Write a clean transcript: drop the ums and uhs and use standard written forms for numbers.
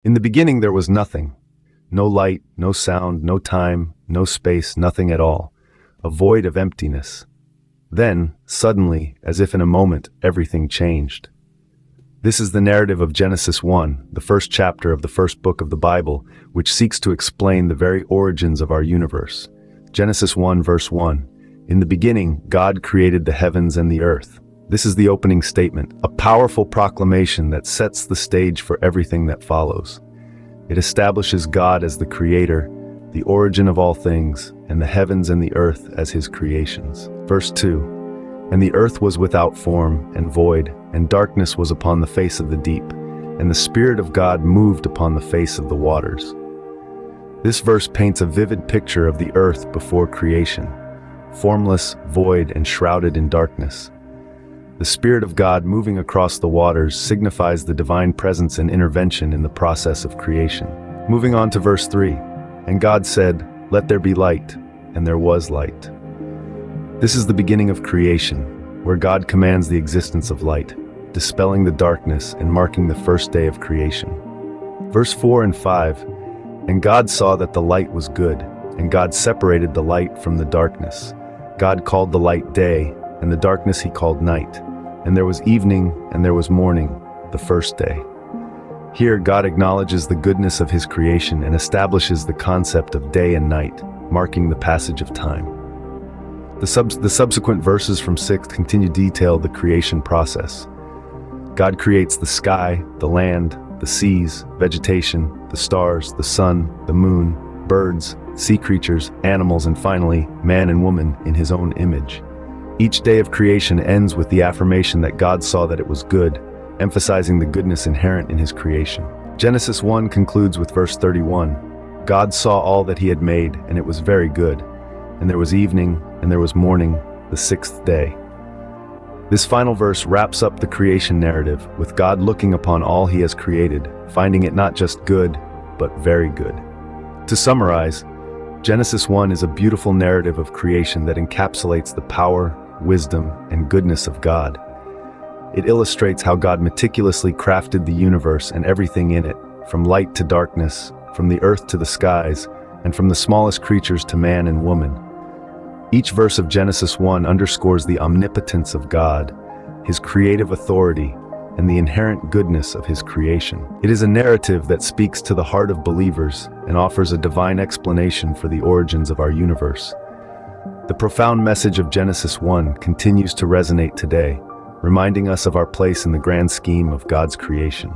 In the beginning there was nothing. No light, no sound, no time, no space, nothing at all. A void of emptiness. Then, suddenly, as if in a moment, everything changed. This is the narrative of Genesis 1, the first chapter of the first book of the Bible, which seeks to explain the very origins of our universe. Genesis 1 verse 1. In the beginning, God created the heavens and the earth. This is the opening statement, a powerful proclamation that sets the stage for everything that follows. It establishes God as the creator, the origin of all things, and the heavens and the earth as his creations. Verse 2. And the earth was without form and void, and darkness was upon the face of the deep, and the Spirit of God moved upon the face of the waters. This verse paints a vivid picture of the earth before creation, formless, void, and shrouded in darkness. The Spirit of God moving across the waters signifies the divine presence and intervention in the process of creation. Moving on to verse 3. And God said, "Let there be light," and there was light. This is the beginning of creation, where God commands the existence of light, dispelling the darkness and marking the first day of creation. Verse 4 and 5. And God saw that the light was good, and God separated the light from the darkness. God called the light day, and the darkness he called night. And there was evening, and there was morning, the first day. Here, God acknowledges the goodness of his creation and establishes the concept of day and night, marking the passage of time. The subsequent verses from 6 continue to detail the creation process. God creates the sky, the land, the seas, vegetation, the stars, the sun, the moon, birds, sea creatures, animals, and finally, man and woman in his own image. Each day of creation ends with the affirmation that God saw that it was good, emphasizing the goodness inherent in his creation. Genesis 1 concludes with verse 31. God saw all that he had made, and it was very good. And there was evening, and there was morning, the sixth day. This final verse wraps up the creation narrative, with God looking upon all he has created, finding it not just good, but very good. To summarize, Genesis 1 is a beautiful narrative of creation that encapsulates the power, wisdom, and goodness of God. It illustrates how God meticulously crafted the universe and everything in it, from light to darkness, from the earth to the skies, and from the smallest creatures to man and woman. Each verse of Genesis 1 underscores the omnipotence of God, his creative authority, and the inherent goodness of his creation. It is a narrative that speaks to the heart of believers and offers a divine explanation for the origins of our universe. The profound message of Genesis 1 continues to resonate today, reminding us of our place in the grand scheme of God's creation.